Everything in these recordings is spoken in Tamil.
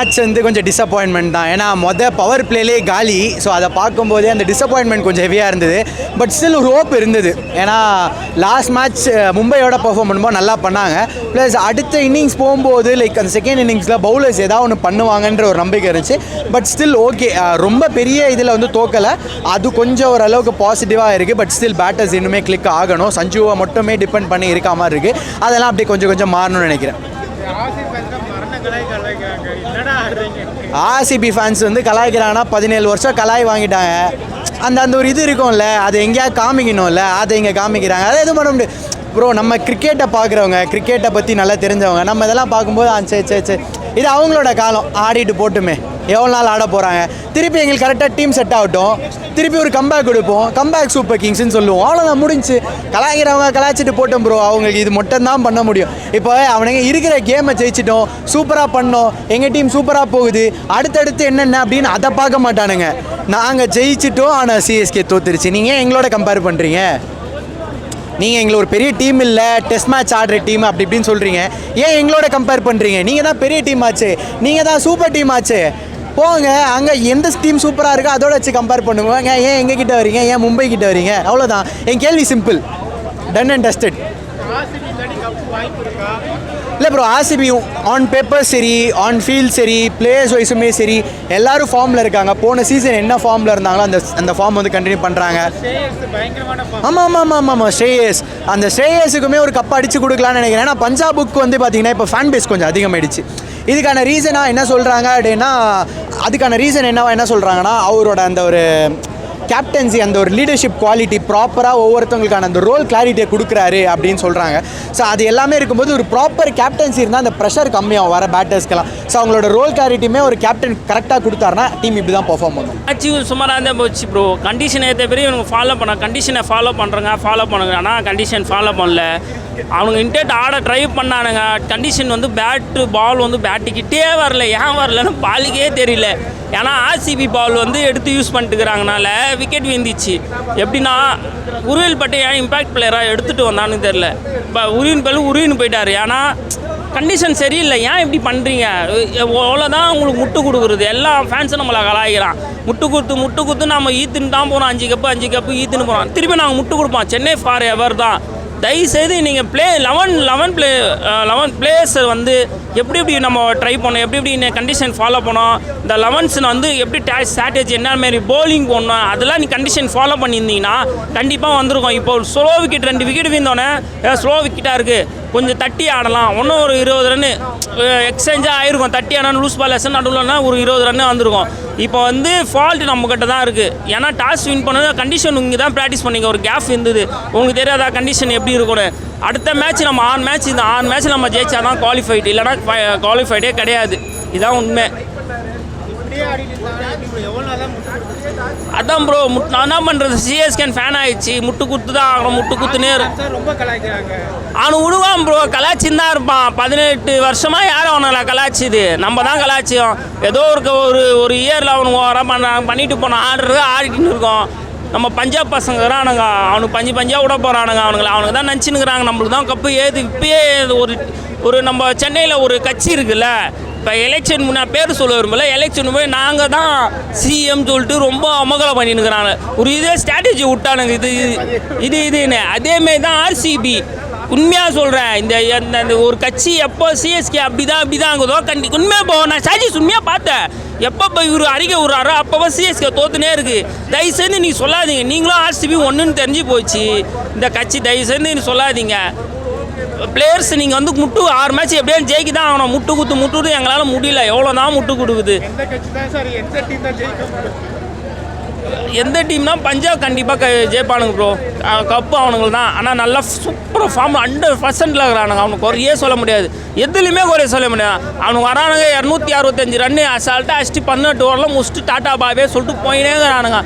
மேட்ச் வந்து கொஞ்சம் டிசப்பாயின்மெண்ட் தான். ஏன்னா பவர் பிளேலே காலி. ஸோ அதை பார்க்கும்போதே அந்த டிசப்பாயின்மெண்ட் கொஞ்சம் ஹெவியாக இருந்தது. பட் ஸ்டில் ஒரு ஹோப் இருந்தது. ஏன்னா லாஸ்ட் மேட்ச் மும்பையோட பெர்ஃபார்ம் பண்ணும்போது நல்லா பண்ணாங்க. ப்ளஸ் அடுத்த இன்னிங்ஸ் போகும்போது லைக் அந்த செகண்ட் இன்னிங்ஸில் பவுலர்ஸ் ஏதாவது ஒன்று பண்ணுவாங்கன்ற ஒரு நம்பிக்கை இருந்துச்சு. பட் ஸ்டில் ஓகே, ரொம்ப பெரிய இதில் வந்து தோக்கலை. அது கொஞ்சம் ஓரளவுக்கு பாசிட்டிவாக இருக்குது. பட் ஸ்டில் பேட்டர்ஸ் இன்னுமே கிளிக் ஆகணும். சஞ்சுவை மட்டுமே டிபெண்ட் பண்ணி இருக்க மாதிரி இருக்குது. அதெல்லாம் அப்படியே கொஞ்சம் கொஞ்சம் மாறணும்னு நினைக்கிறேன். ஆர்சிபி ஃபேன்ஸ் வந்து கலாய்க்கிறாங்கன்னா 17 வருஷம் கலாய் வாங்கிட்டாங்க. அந்த ஒரு இது இருக்கும்ல, அது எங்கேயாவது காமிக்கணும்ல, அதை இங்கே காமிக்கிறாங்க. அதை எதுவும் பண்ண முடியும் ப்ரோ. நம்ம கிரிக்கெட்டை பார்க்குறவங்க, கிரிக்கெட்டை பற்றி நல்லா தெரிஞ்சவங்க, நம்ம இதெல்லாம் பார்க்கும்போது சரி இது அவங்களோட காலம், ஆடிட்டு போட்டுமே, எவ்வளோ நாள் ஆட போகிறாங்க. திருப்பி எங்களுக்கு கரெக்டாக டீம் செட் ஆகட்டும், திருப்பி ஒரு கம்பேக் கொடுப்போம், கம்பேக் சூப்பர் கிங்ஸ்ன்னு சொல்லுவோம். அவ்வளோதான், முடிஞ்சு. கலாய்க்கிறவங்க கலாய்ச்சிட்டு போட்டோம் ப்ரோ. அவங்களுக்கு இது மட்டும் தான் பண்ண முடியும். இப்போ அவனுங்க இருக்கிற கேமை ஜெயிச்சிட்டோம், சூப்பராக பண்ணோம், எங்கள் டீம் சூப்பராக போகுது, அடுத்தடுத்து என்னென்ன அப்படின்னு அதை பார்க்க மாட்டானுங்க. நாங்கள் ஜெயிச்சிட்டோம், ஆனால் சிஎஸ்கே தோத்துருச்சு. நீங்கள் எங்களோட கம்பேர் பண்ணுறீங்க. நீங்கள் எங்களை ஒரு பெரிய டீம் இல்லை, டெஸ்ட் மேட்ச் ஆடுற டீம் அப்படி இப்படின்னு சொல்கிறீங்க. ஏன் எங்களோட கம்பேர் பண்ணுறீங்க? நீங்கள் தான் பெரிய டீம் ஆச்சு, நீங்கள் தான் சூப்பர் டீம் ஆச்சு. போங்க, அங்கே எந்த டீம் சூப்பராக இருக்கோ அதோட வச்சு கம்பேர் பண்ணுவாங்க. ஏன் எங்ககிட்ட வரீங்க? ஏன் மும்பை கிட்ட வரீங்க? அவ்வளோதான் என் கேள்வி, சிம்பிள், டன் அண்ட் டஸ்டட். இல்லை ப்ரோ, ஆர்சிபி ஆன் பேப்பர் சரி, ஆன் ஃபீல்ட் சரி, பிளேயர்ஸ் வைஸுமே சரி, எல்லோரும் ஃபார்மில் இருக்காங்க. போன சீசன் என்ன ஃபார்மில் இருந்தாங்களோ அந்த ஃபார்ம் வந்து கண்டினியூ பண்ணுறாங்க. ஆமாம் ஸ்ரேயஸ், அந்த ஸ்ரேயஸுக்குமே ஒரு கப் அடித்து கொடுக்கலான்னு நினைக்கிறேன். ஏன்னா பஞ்சாபுக்கு வந்து பார்த்தீங்கன்னா இப்போ ஃபேன் பேஸ் கொஞ்சம் அதிகமாகிடுச்சு. இதுக்கான ரீசனாக என்ன சொல்கிறாங்க அப்படின்னா, அதுக்கான ரீசன் என்ன சொல்கிறாங்கன்னா, அவரோட அந்த ஒரு கேப்டன்சி, அந்த ஒரு லீடர்ஷிப் குவாலிட்டி ப்ராப்பராக ஒவ்வொருத்தவங்களுக்கான அந்த ரோல் கிளாரிட்டியை கொடுக்குறாரு அப்படின்னு சொல்கிறாங்க. ஸோ அது எல்லாமே இருக்கும்போது ஒரு ப்ராப்பர் கேப்டன்சி இருந்தால் அந்த ப்ரெஷர் கம்மியாகும் வர பேட்டர்ஸ்க்கெல்லாம். ஸோ அவங்களோட ரோல் கிளாரிட்டியுமே ஒரு கேப்டன் கரெக்டாக கொடுத்தாருன்னா டீம் இப்படி தான் பெர்ஃபார்ம் பண்ணும். மேட்ச் சுமாராக இருந்தால் போச்சு ப்ரோ. கண்டிஷன் ஏற்ற பெரிய இவங்க ஃபாலோ கண்டிஷனை ஃபாலோ பண்ணுறாங்க. ஆனால் கண்டிஷன் ஃபாலோ பண்ணல. அவங்க இன்டேட் ஆட ட்ரை பண்ணானுங்க. கண்டிஷன் வந்து பால் வந்து பேட்டுக்கிட்டே வரல. ஏன் வரலன்னு பாலுக்கே தெரியல. ஏன்னா ஆர்சிபி பால் வந்து எடுத்து யூஸ் பண்ணிட்டுக்கிறாங்கனால விக்கெட் வீழ்ந்துச்சு. எப்படின்னா உருவில் பட்டு ஏன் இம்பேக்ட் பிளேயராக எடுத்துகிட்டு வந்தான்னு தெரில. இப்போ உருவின்னு போயிட்டார். ஏன்னா கண்டிஷன் சரியில்லை. ஏன் இப்படி பண்ணுறீங்க? அவ்வளோதான் உங்களுக்கு முட்டு கொடுக்குறது. எல்லா ஃபேன்ஸும் நம்மளை கலாய்க்கிறான். முட்டு கொடுத்து நம்ம ஈத்துன்னு தான் போகிறோம். 5 கப்பு ஈத்துன்னு போகிறோம். திருப்பி நாங்கள் முட்டு கொடுப்போம். சென்னை ஃபார் எவர் தான். தயவுசெய்து நீங்கள் 11 பிளேயர்ஸை வந்து எப்படி நம்ம ட்ரை பண்ணோம், எப்படி கண்டிஷன் ஃபாலோ பண்ணோம், இந்த 11 வந்து எப்படி ஸ்ட்ராட்டஜி என்ன மாரி போலிங் போடணும், அதெல்லாம் நீ கண்டிஷன் ஃபாலோ பண்ணியிருந்தீங்கன்னா கண்டிப்பாக வந்திருக்கும். இப்போ ஸ்லோ விக்கெட் 2 விக்கெட் வீழ்ந்தோடனே ஸ்லோ விக்கெட்டாக இருக்குது, கொஞ்சம் தட்டி ஆடலாம், இன்னும் ஒரு 20 ரன்னு எக்ஸ்சேஞ்சாக ஆகிருக்கும். தட்டி ஆனால் லூஸ் பால் எஸ்என் நடுவில்னா ஒரு 20 ரன்னு வந்திருக்கும். இப்போ வந்து ஃபால்ட் நம்மக்கிட்ட தான் இருக்குது. ஏன்னா டாஸ் வின் பண்ணது கண்டிஷன் இங்கே தான் ப்ராக்டிஸ் பண்ணிங்க. ஒரு கேப் இருந்தது, உங்களுக்கு தெரியாதா கண்டிஷன் எப்படி இருக்கணும். அடுத்த மேட்ச் நம்ம 6 மேட்ச், இந்த 6 மேட்ச் நம்ம ஜெயிச்சா தான் குவாலிஃபைடு, இல்லைனா குவாலிஃபைடே கிடையாது. இதுதான் உண்மை. அதான் ப்ரோ, நான் என்ன பண்ணுறது, சிஎஸ்கேன் ஃபேன் ஆகிடுச்சு. முட்டு குத்து தான் ஆகணும், முட்டு குத்துனே ரொம்ப கலாய்க்கிறாங்க. அவனு விடுவான் ப்ரோ, கலாய்ச்சின்னு தான் இருப்பான். 18 வருஷமாக யாரும் அவனை கலாய்ச்சிது, நம்ம தான் கலாய்ச்சியோம். ஏதோ ஒரு இயரில் அவனுக்கு வர பண்ணிட்டு போனான், ஆடிட்டுன்னு இருக்கோம். நம்ம பஞ்சாப் பசங்கிறானுங்க, அவனுக்கு பஞ்சாக விட போகிறானுங்க. அவனுக்கு தான் நினச்சின்னுக்கிறாங்க நம்மளுக்கு தான் கப்பு ஏது. இப்பயே ஒரு நம்ம சென்னையில் ஒரு கட்சி இருக்குல்ல, இப்போ எலெக்ஷன் பேர் சொல்ல வரும்போல எலெக்ஷன் போய் நாங்கள் தான் சிஎம் சொல்லிட்டு ரொம்ப அமகலம் பண்ணினுக்கிறாங்க. ஒரு இதே ஸ்ட்ராட்டஜி விட்டானுங்க. இதுன்னு அதேமாரி தான் ஆர்சிபி. உண்மையாக சொல்கிறேன், இந்த ஒரு கட்சி எப்போ சிஎஸ்கே அப்படி தான் ஆகுதோ உண்மையாக போவோம். நான் சாஜிஸ் உண்மையாக பார்த்தேன். எப்போ இவர் அறிக்கை விட்றாரோ அப்போ சிஎஸ்கே தோத்துனே இருக்குது. தயவுசெய்து நீங்கள் சொல்லாதீங்க. நீங்களும் ஆர்சிபி ஒன்றுன்னு தெரிஞ்சு போச்சு இந்த கட்சி. தயவுசெய்து நீங்கள் சொல்லாதீங்க. பிளேயர்ஸ் நீங்கள் வந்து முட்டு 6 மேட்ச் எப்படியா ஜெயிக்க தான் ஆகணும். முட்டு குத்து எங்களால் முடியல. எவ்வளோ தான் முட்டு கொடுக்குது. எந்த டீம்னா பஞ்சாப் கண்டிப்பாக ஜெயிப்பானுங்க ப்ரோ. கப்பு அவனுங்களுக்கு தான். ஆனால் நல்லா சூப்பராக ஃபார்ம் 100% இருக்கிறானுங்க. அவனுக்கு குறையே சொல்ல முடியாது, எதுலையுமே குறைய சொல்ல முடியாது. அவனுக்கு வரானுங்க 265 ரன்னு அசால்ட்டாக அடிச்சுட்டு 18 ஓவரில் முடிச்சுட்டு டாட்டா பாவே சொல்லிட்டு போயினே இருக்கிறானுங்க.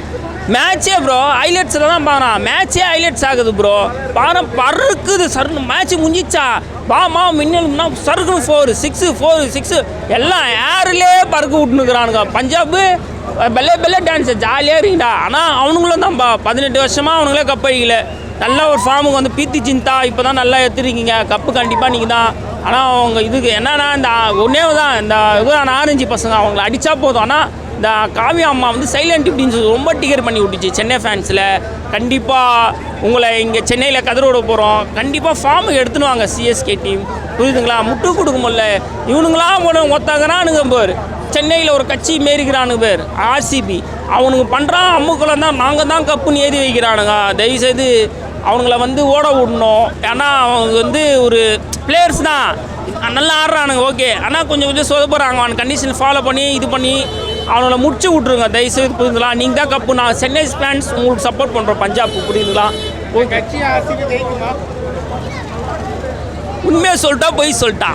மேட்சே ப்ரோ ஹைலைட்ஸில் தான் பாருங்க. மேட்சே ஹைலைட்ஸ் ஆகுது ப்ரோ. பாரு பறக்குது சருன்னு. மேட்ச் முடிஞ்சிச்சா மின்னல்னா சருக்குன்னு 4 6 எல்லாம் ஏர்லேயே பறக்க விட்டுனுக்குறானுங்க. பஞ்சாபு பெல்லே டான்ஸு ஜாலியாக இருக்கீங்கடா. ஆனால் அவனுங்களும் தான்ப்பா 18 வருஷமாக அவனுங்களே கப் அடிக்கல. நல்ல ஒரு ஃபார்முக்கு வந்து பீத்தி சிந்தா இப்போ தான் நல்லா எடுத்துருக்கீங்க. கப்பு கண்டிப்பாக நீங்கள் தான். ஆனால் அவங்க இதுக்கு என்னன்னா இந்த ஒன்றே தான் இந்த இதுதான் ஆரஞ்சு பசங்க அவங்கள அடித்தா போதும். ஆனால் இந்த காவியா அம்மா வந்து சைலண்ட் இப்படின்னு சொல்லி ரொம்ப டிகர் பண்ணி விட்டுச்சு சென்னை ஃபேன்ஸில். கண்டிப்பாக உங்களை இங்கே சென்னையில் கதிரோட போகிறோம், கண்டிப்பாக ஃபார்முக்கு எடுத்துன்னு வாங்க சிஎஸ்கே டீம், புரியுதுங்களா? முட்டு கொடுக்க முடியல இவனுங்களாம் ஒத்தாகிறானுங்க பேர். சென்னையில் ஒரு கட்சி மேறிக்கிறானுங்க பேர் ஆர்சிபி, அவனுங்க பண்ணுறான் அம்முக்குள்ள தான் நாங்கள் தான் கப்புன்னு ஏறி வைக்கிறானுங்க. தயவுசெய்து அவங்கள வந்து ஓட விடணும். ஏன்னா அவங்க வந்து ஒரு பிளேயர்ஸ் தான், நல்லா ஆடுறானுங்க ஓகே, ஆனால் கொஞ்சம் சொதப்புறாங்க. அவன் கண்டிஷன் ஃபாலோ பண்ணி இது பண்ணி அவங்கள முடிச்சு விட்ருங்க தயவுசெய்து, புரியுதுங்களா? நீங்கள் தான் கப்பு, நான் சென்னை ஃபேன்ஸ் உங்களுக்கு சப்போர்ட் பண்ணுறோம் பஞ்சாப், புரியுதுங்களா? உண்மையாக சொல்லிட்டா பொய் சொல்லிட்டா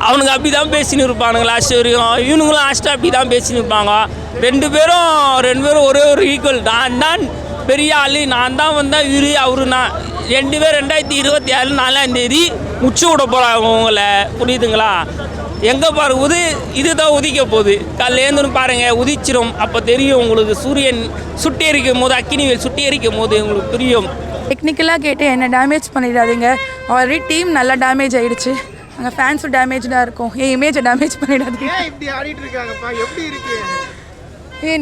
அவனுங்க அப்படி தான் பேசின்னு இருப்பானுங்க லாஸ்ட் வரையும். இவனுங்களும் லாஸ்ட்டாக அப்படி தான் பேசின்னு இருப்பாங்க. ரெண்டு பேரும் ஒரே ஒரு ஈக்குவல். நான் தான் பெரிய ஆள், நான் தான் வந்தால் இவரு அவரு. நான் 2 பேர் 2026 4ஆம் உச்சி விட போகிறாங்க உங்களை, புரியுதுங்களா? எங்கே பாரு இதுதான் உதிக்க போகுது. காலையிலேருந்துன்னு பாருங்கள் உதிச்சிரும், அப்போ தெரியும் உங்களுக்கு. சூரியன் சுட்டி எரிக்கும் போது, அக்கினிவேல் சுட்டி எரிக்கும் போது உங்களுக்கு புரியும். டெக்னிக்கலாக கேட்டு என்ன டேமேஜ் பண்ணிடாதீங்க. ஆல்ரெடி டீம் நல்லா டேமேஜ் ஆகிடுச்சு, அங்கே ஃபேன்ஸும் டேமேஜாக இருக்கும். என் இமேஜை டேமேஜ் பண்ணிடாதீங்க. இப்படி ஆடிட்டு இருக்காங்கப்பா, எப்படி இருக்கு?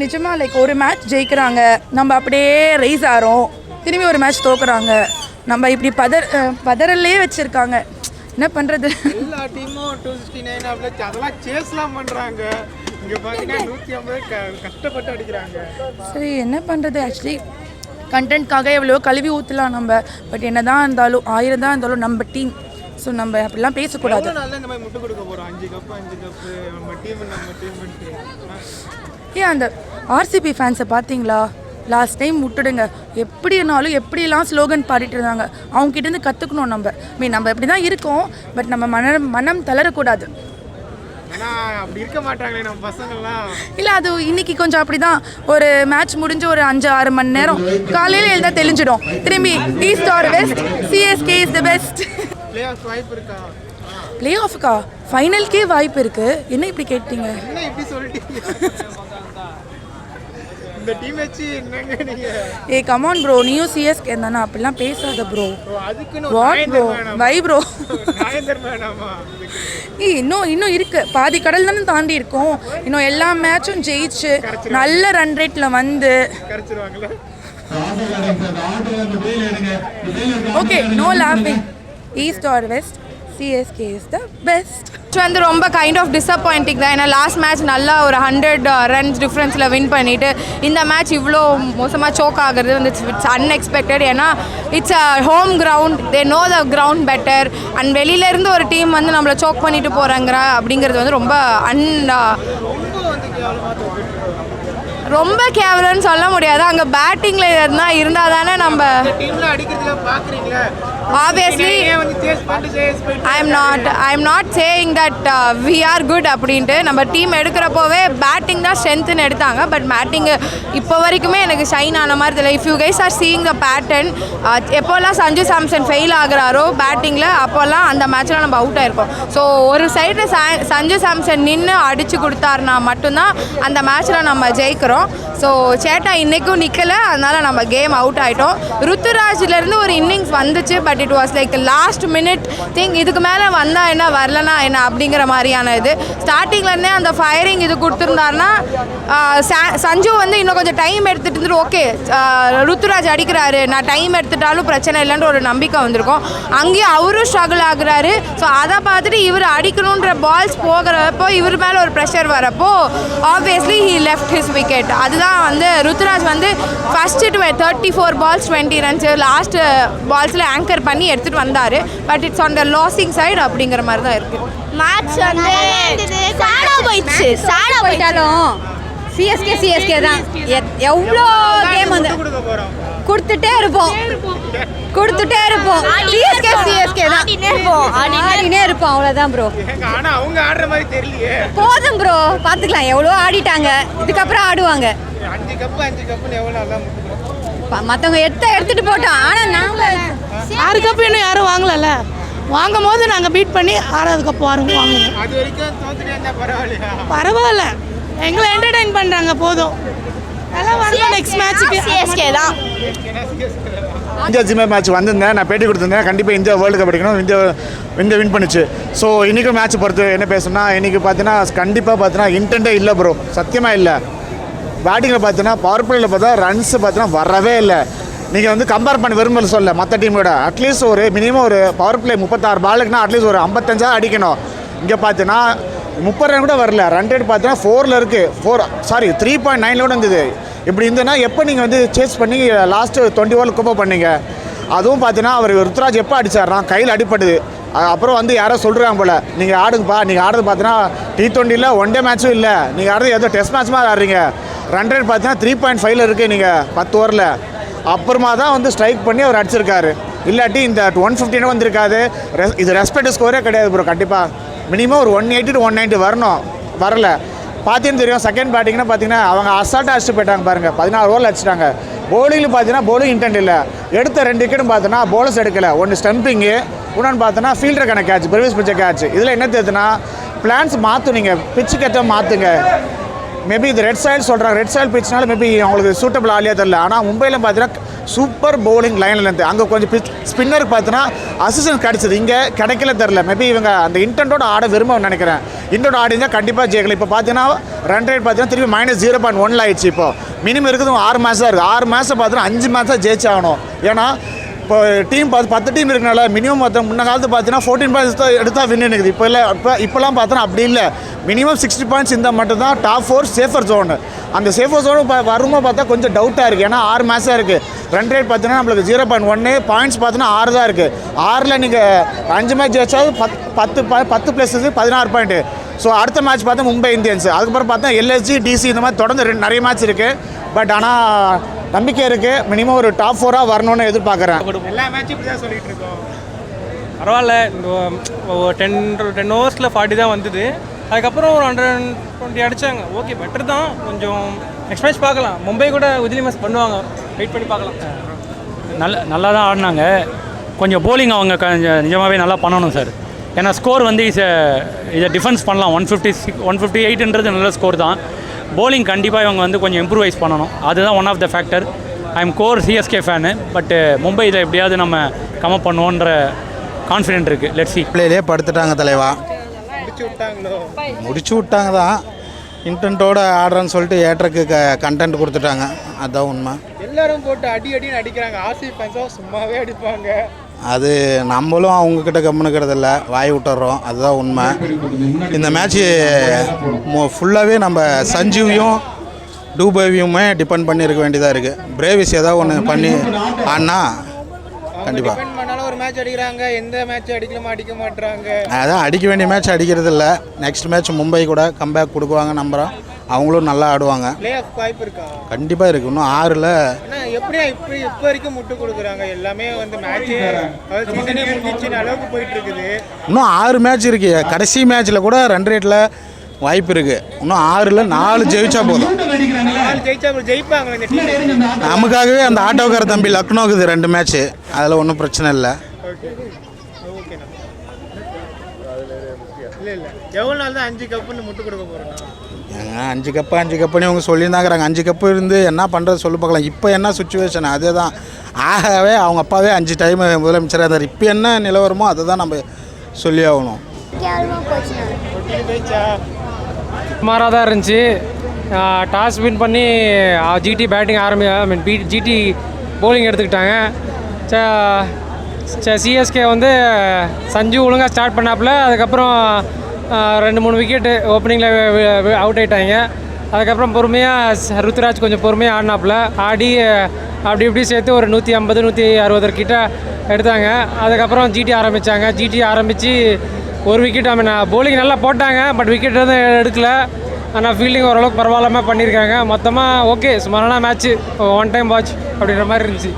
நிஜமாக லைக் ஒரு மேட்ச் ஜெயிக்கிறாங்க, நம்ம அப்படியே ரைஸ் ஆகிறோம், திரும்பி ஒரு மேட்ச் தோக்குறாங்க, நம்ம இப்படி பதறல்லே வச்சுருக்காங்க. என்ன பண்ணுறது? எல்லா டீமும் 269 அதெல்லாம் சேஸ்லாம் பண்ணுறாங்க. இங்கே பார்த்தீங்கன்னா 150 கஷ்டப்பட்டு அடிக்கிறாங்க. சரி என்ன பண்ணுறது? ஆக்சுவலி கண்டென்ட்காக எவ்வளோ கழுவி ஊற்றலாம் நம்ம. பட் என்ன தான் இருந்தாலும் 1000 தான் இருந்தாலும் நம்ம டீம், ஸோ நம்ம அப்படிலாம் பேசக்கூடாது. இந்த மாதிரி முட்டு கொடுக்க போகிறோம். 5 கப்பு நம்ம டீம். அந்த ஆர்சிபி ஃபேன்ஸை பார்த்தீங்களா? லாஸ்ட் டைம் விட்டுடுங்க, எப்படினாலும் எப்படியெல்லாம் ஸ்லோகன் பாடிட்டு இருந்தாங்க. அவங்ககிட்டேருந்து கற்றுக்கணும் நம்ம. நம்ம இப்படி தான் இருக்கோம், பட் நம்ம மனம் தளரக்கூடாது. அப்படி இருக்க மாட்டாங்களே நம்ம பசங்கள்லாம். இல்லை அது இன்னைக்கு கொஞ்சம் அப்படி தான். ஒரு மேட்ச் முடிஞ்சு ஒரு 5-6 மணி நேரம் காலையில் எழுதா தெளிஞ்சிடும். திரும்பி east or west, CSK is the best. Play off வாய்ப்பு இருக்கா? பிளே ஆஃப்க்கா ஃபைனல்கே வாய்ப்பு இருக்குது. என்ன இப்படி கேட்டீங்க? என்ன இப்படி சொல்லிட்டீங்க? இந்த டீம் வச்சு என்னங்க நீங்க? கமான் ப்ரோ, நீயும் சிஎஸ்கே தானே, அப்படிலாம் பேசாத ப்ரோ. அதுக்குன்னு வாட் ப்ரோ, வை ப்ரோ. இன்னும் இருக்கு, பாதி கடல் தானே தாண்டி இருக்கோம். இன்னும் எல்லா மேட்சும் ஜெயிச்சு நல்ல ரன் ரேட்டில் வந்து ஓகே நோ லாஃபிங். East or west, CSK is the best. வந்து ரொம்ப கைண்ட் ஆஃப் டிசப்பாயிண்டிங் தான். ஏன்னா லாஸ்ட் மேட்ச் நல்லா ஒரு 100 ரன்ஸ் டிஃப்ரென்ஸில் வின் பண்ணிவிட்டு இந்த மேட்ச் இவ்வளோ மோசமாக சோக் ஆகிறது வந்து இட்ஸ் அன்எக்ஸ்பெக்டட். ஏன்னா it's a home ground, they know the ground better. And வெளியிலேருந்து ஒரு டீம் வந்து நம்மளை சோக் பண்ணிட்டு போகிறாங்க அப்படிங்கிறது வந்து ரொம்ப கேவலம்னு சொல்ல முடியாது. அங்கே பேட்டிங்கில் இருந்தால் தானே நம்ம obviously I am not saying that we are good அப்படின்ட்டு. நம்ம டீம் எடுக்கிறப்போவே பேட்டிங் தான் ஸ்ட்ரென்த்துன்னு எடுத்தாங்க. பட் பேட்டிங் இப்போ வரைக்குமே எனக்கு ஷைன் ஆன மாதிரி தெரியல. If you guys are seeing the pattern, எப்போல்லாம் சஞ்சு சாம்சன் ஃபெயில் ஆகுறாரோ பேட்டிங்கில், அப்போல்லாம் அந்த மேட்ச்சில் நம்ம அவுட் ஆயிருக்கோம். ஸோ ஒரு சைடு சஞ்சு சாம்சன் நின்று அடித்து கொடுத்தாருனா மட்டும்தான் அந்த மேட்ச்சில் நம்ம ஜெயிக்கிறோம். ஸோ சேட்டா இன்றைக்கும் நிற்கலை, அதனால் நம்ம கேம் அவுட் ஆகிட்டோம். ருத்துராஜ்லேருந்து ஒரு இன்னிங்ஸ் வந்துச்சு, but it was like last minute thing. இதுக்கு மேலே வந்தால் என்ன வரலனா என்ன அப்படிங்கிற மாதிரியான இது. ஸ்டார்டிங்லேருந்தே அந்த ஃபயரிங் இது கொடுத்துருந்தாருன்னா சஞ்சு வந்து இன்னும் கொஞ்சம் டைம் எடுத்துகிட்டு இருந்துட்டு ஓகே ருத்துராஜ் அடிக்கிறாரு, நான் டைம் எடுத்துட்டாலும் பிரச்சனை இல்லைன்ற ஒரு நம்பிக்கை வந்திருக்கும். அங்கேயும் அவரும் ஸ்ட்ரகிள் ஆகுறாரு. ஸோ அதை பார்த்துட்டு இவர் அடிக்கணுன்ற பால்ஸ் போகிறப்போ இவர் மேலே ஒரு ப்ரெஷர் வரப்போ obviously he left his wicket. அதுதான் வந்து ருத்துராஜ் வந்து ஃபஸ்ட்டு 34 balls 20 runs லாஸ்ட் பால்ஸில் ஆங்கர் பண்ணி எடுத்துகிட்டு வந்தார். But it's on the losing side அப்படிங்கிற மாதிரி தான் இருக்குது. மேட்ச் வந்து சாடா போயிட்டாலும் சிஎஸ்கே தான். எவ்வளோ கேம் வந்து கொடுத்துட்டே இருப்போம் சிஎஸ்கே தான் ஆடினே இருப்போம். அவ்வளோதான் ப்ரோ. போதும் ப்ரோ, பார்த்துக்கலாம். எவ்வளோ ஆடிட்டாங்க, இதுக்கப்புறம் ஆடுவாங்க. மற்றவங்க எடுத்துட்டு போட்டோம். ஆனால் நாங்கள் 6 கப்பு இன்னும் யாரும் வாங்கலல்ல. வாங்கும் போது நாங்கள் பீட் பண்ணி 6வது கப்பு வாங்குவோம். அது வரைக்கும் தோத்துட்டே இருந்தா பரவாயில்லையா? பரவாயில்ல, எங்களை என்டர்டெயின் பண்ணுறாங்க போதும். நெக்ஸ்ட் மேட்ச்சுக்கு சிஎஸ்கே தான். இந்தியா ஜிம்மே மேட்ச் வந்திருந்தேன், நான் பேட்டி கொடுத்துருந்தேன். கண்டிப்பாக இந்தியா வேர்ல்டு கப் அடிக்கணும், இந்தியா வின் பண்ணிச்சு. ஸோ இன்றைக்கும் மேட்ச் பொறுத்து என்ன பேசணும்னா, இன்றைக்கி பார்த்தீங்கன்னா கண்டிப்பாக பார்த்தீங்கன்னா இன்டென்ட்டே இல்லை ப்ரோ, சத்தியமாக இல்லை. பேட்டிங்கில் பார்த்தீங்கன்னா பவர் பிளேயில் பார்த்தா ரன்ஸ் பார்த்தீங்கன்னா வரவே இல்லை. நீங்கள் வந்து கம்பேர் பண்ண விரும்பல சொல்ல மற்ற டீமோட. அட்லீஸ்ட் ஒரு மினிமம் ஒரு பவர் பிளே 36 பாலுக்குன்னா அட்லீஸ்ட் ஒரு 55 அடிக்கணும். இங்கே பார்த்தீங்கன்னா 30 ரன் கூட வரல. ரன் ரேட் பார்த்தீங்கன்னா 4ல் இருக்குது, 3.9 கூட இருந்தது. இப்படி இருந்ததுன்னா எப்போ நீங்கள் வந்து சேஸ் பண்ணி லாஸ்ட்டு 20 ஓவரில் கோப்பை பண்ணீங்க? அதுவும் பார்த்தீங்கன்னா அவர் ருத்ராஜ் எப்போ அடித்தார்னா கையில் அடிப்படுது. அப்புறம் வந்து யாரோ சொல்கிறாங்க போல், நீங்கள் ஆடுங்கப்பா, நீங்கள் ஆடுறது பார்த்தீங்கன்னா T20 ஒன் டே மேட்ச்சும் இல்லை, நீங்கள் ஆடுறது ஏதோ டெஸ்ட் மேட்ச் மாதிரி ஆடுறீங்க. ரன் ரேட் பார்த்தீங்கன்னா 3.5ல் இருக்குது நீங்கள் 10 ஓவரில். அப்புறமா தான் வந்து ஸ்ட்ரைக் பண்ணி அவர் அடிச்சிருக்காரு. இல்லாட்டி இந்த 150 வந்திருக்காது. இது ரெஸ்பெக்ட் ஸ்கோரே கிடையாது ப்ரோ. கண்டிப்பாக மினிமம் ஒரு 180 to 190 வரணும், வரல. பார்த்தீங்கன்னு தெரியும். செகண்ட் பேட்டிங்னா பார்த்தீங்கன்னா அவங்க அசால்ட்டாக அடிச்சுட்டு போயிட்டாங்க பாருங்கள், 16 ஓவரில் அடிச்சிட்டாங்க. பவுலிங்கில் பார்த்தீங்கன்னா பவுலிங் இன்டென்ட் இல்லை. எடுத்த 2 விக்கெட்டும் பார்த்தோன்னா பவுலர்ஸ் எடுக்கலை. ஒன்று ஸ்டம்பிங்கு, இன்னொன்று பார்த்தோன்னா ஃபீல்டருக்கான கேட்ச், பிரவேஸ் பிடிச்ச கேட்ச். இதில் என்ன தெரியுதுன்னா பிளான்ஸ் மாற்றுனீங்க, பிச்சுக்கு ஏற்ற மாற்றுங்க. மேபி இது ரெட் சாயில் சொல்கிறாங்க, ரெட் சாயில் பிச்சுனால மேபி அவங்களுக்கு சூட்டபிள் ஆலியாக தெரில. ஆனால் மும்பையில் பார்த்தீங்கன்னா சூப்பர் பவுலிங் லைனில் இருந்து அங்கே கொஞ்சம் ஸ்பின்னருக்கு பார்த்தீங்கன்னா அசிஸ்டன்ஸ் கிடச்சிது, இங்கே கிடைக்கல தெரில. மேபி இவங்க அந்த இன்டென்ட்டோட ஆட விரும்ப நினைக்கிறேன். இன்டோட ஆடிந்தால் கண்டிப்பாக ஜெயிக்கல. இப்போ பார்த்தீங்கன்னா ரன் ரேட் பார்த்தீங்கன்னா திரும்பி -0.1 ஆயிடுச்சு. இப்போ மினிமம் இருக்குது 6 மேட்ச் தான் இருக்குது. 6 மேட்ச்சை பார்த்தீங்கன்னா 5 மேட்ச் தான் ஜெயிச்சாகணும். ஏன்னா இப்போ டீம் 10 டீம் இருக்கனால மினிமம் முன்ன காலத்து பார்த்தீங்கன்னா 14 பாயிண்ட்ஸ் தான் எடுத்தால் வின் இருக்குது. இப்போல்லாம் பார்த்தோன்னா அப்படி இல்லை. மினிமம் 60 பாயிண்ட்ஸ் இருந்தால் மட்டும்தான் டாப் 4 சேஃபர் ஜோனு. அந்த சேஃபர் ஜோனு வரும்போது பார்த்தா கொஞ்சம் டவுட்டாக இருக்குது. ஏன்னா 6 மேட்ச் தான் இருக்குது. ரன் ரேட் பார்த்தீங்கன்னா நம்மளுக்கு 0.1, பாயிண்ட்ஸ் பார்த்தீங்கன்னா 6 தான் இருக்குது. 6ல் நீங்கள் 5 மேட்ச் ஜெயிச்சாலும் 10 ப்ளஸ் 16 பாயிண்ட்டு. ஸோ அடுத்த மேட்ச் பார்த்தா மும்பை இந்தியன்ஸ், அதுக்கப்புறம் பார்த்தா LSG, DC இந்த மாதிரி தொடர்ந்து நிறைய மேட்ச் இருக்குது. பட் ஆனால் நம்பிக்கை இருக்குது, மினிமம் ஒரு டாப் 4 வரணும்னு எதிர்பார்க்குறேன். எல்லா மேட்சும் இப்படி தான் சொல்லிட்டு இருக்கோம். பரவாயில்ல, இந்த 10 ஓவர்ஸில் 40 தான் வந்தது. அதுக்கப்புறம் ஒரு 120 அடித்தாங்க. ஓகே, பெட்டர் தான். கொஞ்சம் நெக்ஸ்ட் மேட்ச் பார்க்கலாம். மும்பை கூட உதிலி மேட்ச் பண்ணுவாங்க, வெயிட் பண்ணி பார்க்கலாம். நல்லா தான் ஆடினாங்க. கொஞ்சம் போலிங் அவங்க நிஜமாகவே நல்லா பண்ணணும் சார். ஏன்னா ஸ்கோர் வந்து இதை டிஃபென்ஸ் பண்ணலாம். 158ன்றது நல்ல ஸ்கோர் தான். போலிங் கண்டிப்பாக இவங்க வந்து கொஞ்சம் இம்ப்ரூவைஸ் பண்ணணும். அதுதான் one of the factor. I am core CSK fan. But Mumbai இதை எப்படியாவது நம்ம கமப் பண்ணுவோன்ற கான்ஃபிடென்ட் இருக்குது. Let's see. பிளேலே படுத்துட்டாங்க தலைவா, முடிச்சு விட்டாங்க தான். இன்டென்ட்டோட ஆடுறேன்னு சொல்லிட்டு ஏற்றக்கு கண்டென்ட் கொடுத்துட்டாங்க, அதுதான் உண்மை. எல்லாரும் போட்டு அடின்னு அடிக்கிறாங்க. ஆர்சிபி ஃபேன்ஸும் சும்மாவே அடிப்பாங்க. அது நம்மளும் அவங்கக்கிட்ட கம்முனுக்கிறதில்ல, வாய் விட்டுறோம், அதுதான் உண்மை. இந்த மேட்ச்சு ஃபுல்லாகவே நம்ம சஞ்சீவையும் டூபேவையுமே டிபெண்ட் பண்ணி இருக்க வேண்டியதாக இருக்குது. பிரேவிஸ் ஏதாவது ஒன்று பண்ணி ஆடினா கண்டிப்பாக டிபெண்ட் பண்ணாலும் ஒரு மேட்ச் அடிக்கிறாங்க, எந்த மேட்ச் அடிக்க மாட்டுறாங்க. அதான் அடிக்க வேண்டிய மேட்ச் அடிக்கிறது இல்லை. நெக்ஸ்ட் மேட்ச் மும்பை கூட கம்பேக் கொடுக்குவாங்க நம்புகிறோம். அவங்களும் நல்லா ஆடுவாங்க. பிளே ஆஃப் வாய்ப்பு இருக்கா? கண்டிப்பாக இருக்குது. இன்னும் 6ல் எப்படியா இப்போ வரைக்கும் முட்டு கொடுக்குறாங்க. எல்லாமே வந்து மேட்ச்சு சீசனே முடிஞ்சிச்சுன்னு அளவுக்கு போயிட்டு இருக்குது. இன்னும் 6 மேட்ச் இருக்குது. கடைசி மேட்ச்சில் கூட ரன் ரேட்டில் வாய்ப்பு இருக்குது. இன்னும் 6ல் 4 ஜெயிச்சா போதும். ஜெயிப்பாங்க இந்த டீம். நமக்காகவே அந்த ஆட்டோக்கார தம்பி லக்னோக்குது 2 மேட்ச்சு, அதில் ஒன்றும் பிரச்சனை இல்லை. இல்லை எவ்வளோ நாள் தான் 5 கப்புன்னு முட்டு கொடுக்க போகிறோம்? 5 கப்புன்னு இவங்க சொல்லியிருந்தாங்கிறாங்க. 5 கப்பு இருந்து என்ன பண்ணுறது சொல்லி பார்க்கலாம். இப்போ என்ன சுச்சுவேஷன் அதே தான். ஆகவே அவங்க அப்பாவே 5 டைம் முதலமைச்சராக இருந்தார். இப்போ என்ன நிலவரமோ அதை தான் நம்ம சொல்லி ஆகணும். சுமாராக தான் இருந்துச்சு. டாஸ் வின் பண்ணி ஜிடி பேட்டிங் ஜிடி பவுலிங் எடுத்துக்கிட்டாங்க. சிஎஸ்கே வந்து சஞ்சு ஒழுங்காக ஸ்டார்ட் பண்ணாப்புல. அதுக்கப்புறம் 2-3 விக்கெட்டு ஓப்பனிங்கில் அவுட் ஆகிட்டாங்க. அதுக்கப்புறம் பொறுமையாக ருத்ராஜ் கொஞ்சம் பொறுமையாக ஆடினாப்புல. ஆடி அப்படி இப்படி சேர்த்து ஒரு 150-160 கிட்ட எடுத்தாங்க. அதுக்கப்புறம் ஜிடி ஆரம்பித்து ஒரு விக்கெட் பவுலிங் நல்லா போட்டாங்க. பட் விக்கெட் வந்து எடுக்கல. ஆனால் ஃபீல்டிங் ஓரளவுக்கு பரவாயில்லாமல் பண்ணியிருக்காங்க. மொத்தமாக ஓகே, சுமாரான மேட்ச்சு, ஒன் டைம் வாட்ச் அப்படின்ற மாதிரி இருந்துச்சு.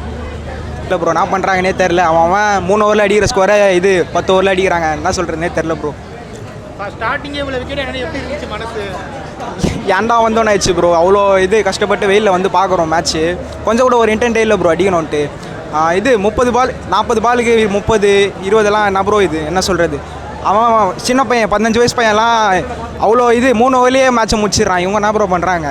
இல்லை ப்ரோ, நான் பண்ணுறாங்கன்னே தெரில. அவன் 3 ஓவரில் அடிக்கிற ஸ்கோரை இது 10 ஓவரில் அடிக்கிறாங்க. என்ன சொல்கிறதுனே தெரில ப்ரோ. ஸ்டார்டிங்கே இவ்வளோ விக்கெட் எப்படி இருந்துச்சு மனசு? ஏன்டா வந்தோன்னு ஆயிடுச்சு ப்ரோ. அவ்வளோ இது கஷ்டப்பட்டு வெயிலில் வந்து பார்க்குறோம் மேட்ச்சு. கொஞ்சம் கூட ஒரு இன்டென்ட்டே இல்லை ப்ரோ அடிக்கணும்ன்ட்டு. இது 30 பால் 40 பாலுக்கு 30-20 என்ன ப்ரோ இது, என்ன சொல்கிறது? அவன் சின்ன பையன் 15 வயசு பையன்லாம் அவ்வளோ இது 3 ஓவர்லேயே மேட்ச்சை முடிச்சிடுறான். இவங்க என்ன ப்ரோ பண்ணுறாங்க?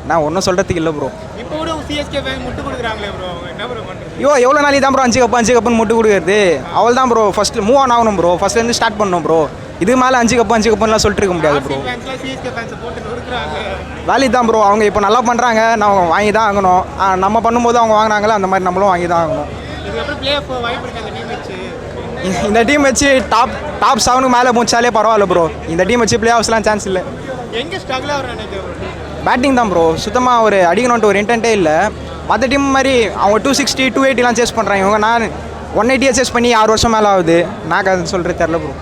நான் ஒன்றும் சொல்கிறதுக்கு இல்லை ப்ரோ. இப்போ கூட சிஎஸ்கே ஃபேன் முட்டு கொடுக்குறாங்களே ப்ரோ, அவங்க என்ன ப்ரோ பண்ணுறது? ஐயோ எவ்வளோ நாளைக்கு தான் ப்ரோ 5 கப்புன்னு முட்டு கொடுக்குறது? அவள் தான் ப்ரோ ஃபஸ்ட்டு மூவ் ஆன் ஆகணும் ப்ரோ, ஃபஸ்ட்லேருந்து ஸ்டார்ட் பண்ணணும் ப்ரோ. இது மேலே 5 கப்புலாம் சொல்லிட்டு இருக்க முடியாது ப்ரோ. ஃபேன்ஸ்லாம் சிஎஸ்கே ஃபேன்ஸை போட்டு நொறுக்குறாங்க. வேலிட் தான் ப்ரோ, அவங்க இப்போ நல்லா பண்ணுறாங்க, நம்ம வாங்கி தான் ஆகணும். நம்ம பண்ணும்போது அவங்க வாங்கினாங்களே அந்த மாதிரி நம்மளும் வாங்கி தான் ஆகணும். இதுக்கப்புறம் பிளே ஆஃப் வாய்ப்பு இருக்கு அந்த டீம் வச்சு. இந்த டீம் வச்சு டாப் 7க்கு மேலே முடிச்சாலே பரவாயில்ல ப்ரோ. இந்த டீம் வச்சு பிளே ஆஃப்ஸ்லாம் சான்ஸ் இல்லை. எங்கே ஸ்ட்ரகிள் ஆகிற நினைக்கிறேன்? பேட்டிங் தான் ப்ரோ, சுத்தமாக ஒரு அடிக்கணுன்ட்டு ஒரு இன்டென்ட்டே இல்லை. மற்ற டீம் மாதிரி அவங்க 260 280 சேஸ் பண்ணுறாங்க, இவங்க நான் 180 சேஸ் பண்ணி 6 வருஷம் மேலே ஆகுது. நான் அது சொல்கிறது தெரில ப்ரோ.